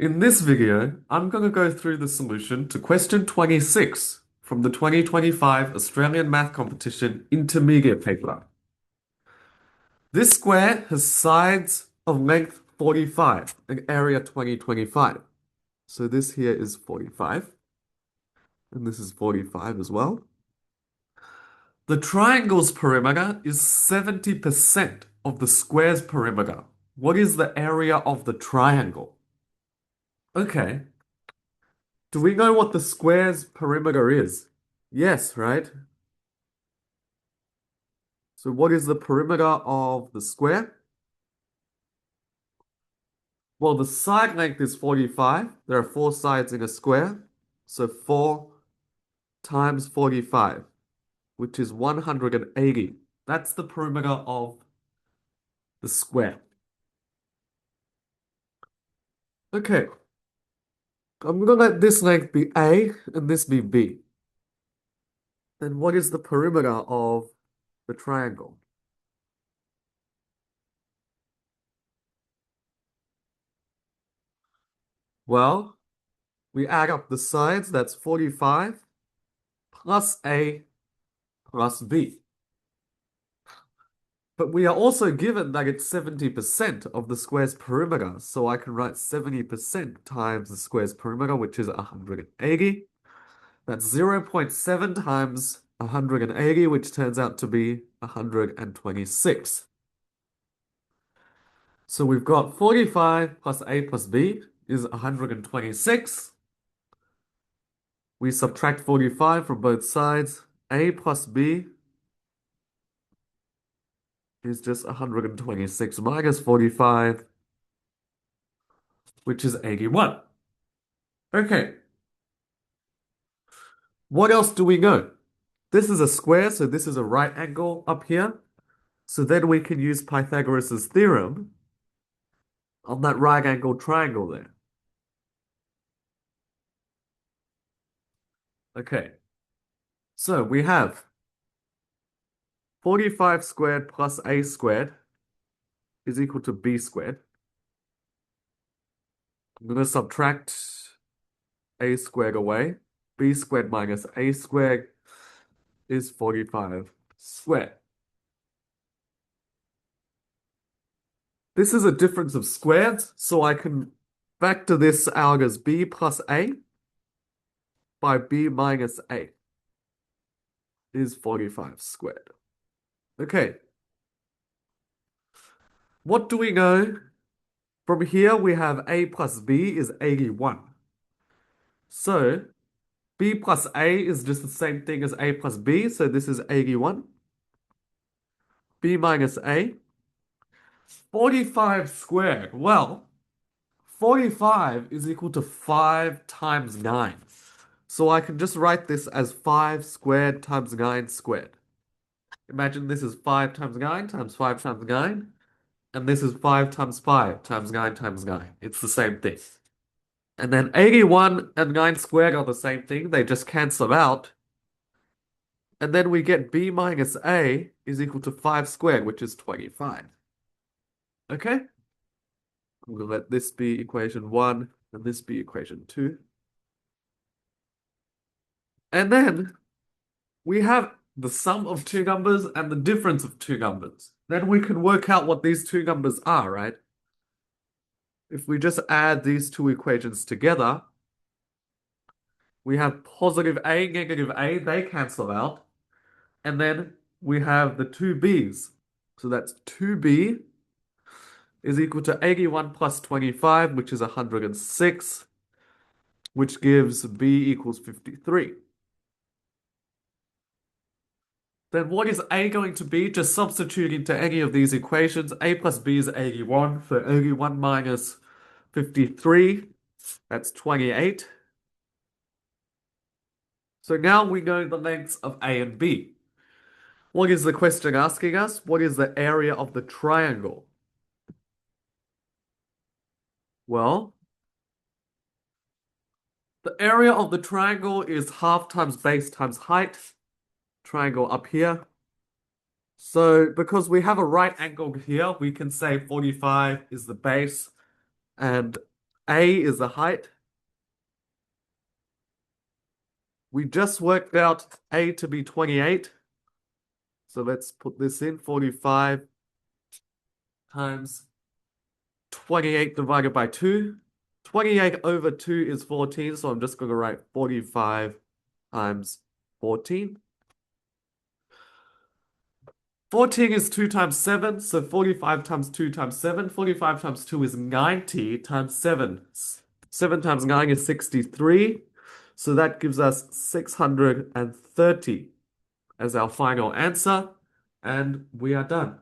In this video, I'm going to go through the solution to question 26 from the 2025 Australian Math Competition Intermediate paper. This square has sides of length 45 and area 2025. So this here is 45, and this is 45 as well. The triangle's perimeter is 70% of the square's perimeter. What is the area of the triangle? Okay. Do we know what the square's perimeter is? Yes, right? So what is the perimeter of the square? Well, the side length is 45. There are four sides in a square. So 4 times 45, which is 180. That's the perimeter of the square. Okay. I'm going to let this length be A and this be B. Then what is the perimeter of the triangle? Well, we add up the sides, that's 45 plus A plus B. But we are also given that it's 70% of the square's perimeter, so I can write 70% times the square's perimeter, which is 180. That's 0.7 times 180, which turns out to be 126. So we've got 45 plus A plus B is 126. We subtract 45 from both sides. A plus B is just 126 minus 45, which is 81. Okay. What else do we know? This is a square, so this is a right angle up here. So then we can use Pythagoras' theorem on that right angle triangle there. Okay. So we have 45 squared plus A squared is equal to B squared. I'm going to subtract A squared away. B squared minus A squared is 45 squared. This is a difference of squares, so I can factor this out as B plus A by B minus A is 45 squared. Okay. What do we know? From here, we have A plus B is 81. So, B plus A is just the same thing as A plus B, so this is 81. B minus A. 45 squared. Well, 45 is equal to 5 times 9. So I can just write this as 5 squared times 9 squared. Imagine this is 5 times 9 times 5 times 9. And this is 5 times 5 times 9 times 9. It's the same thing. And then 81 and 9 squared are the same thing. They just cancel out. And then we get B minus A is equal to 5 squared, which is 25. Okay? I'm going to let this be equation 1 and this be equation 2. And then we have the sum of two numbers and the difference of two numbers. Then we can work out what these two numbers are, right? If we just add these two equations together, we have positive A, negative A, they cancel out. And then we have the two B's. So that's 2B is equal to 81 plus 25, which is 106, which gives B equals 53. Then what is A going to be? Just substitute into any of these equations. A plus B is 81, so 81 minus 53, that's 28. So now we know the lengths of A and B. What is the question asking us? What is the area of the triangle? Well, the area of the triangle is half times base times height. Triangle up here. So because we have a right angle here, we can say 45 is the base and A is the height. We just worked out A to be 28. So let's put this in 45 times 28 divided by 2. 28 over 2 is 14, so I'm just going to write 45 times 14. 14 is 2 times 7, so 45 times 2 times 7. 45 times 2 is 90 times 7. 7 times 9 is 63, so that gives us 630 as our final answer, and we are done.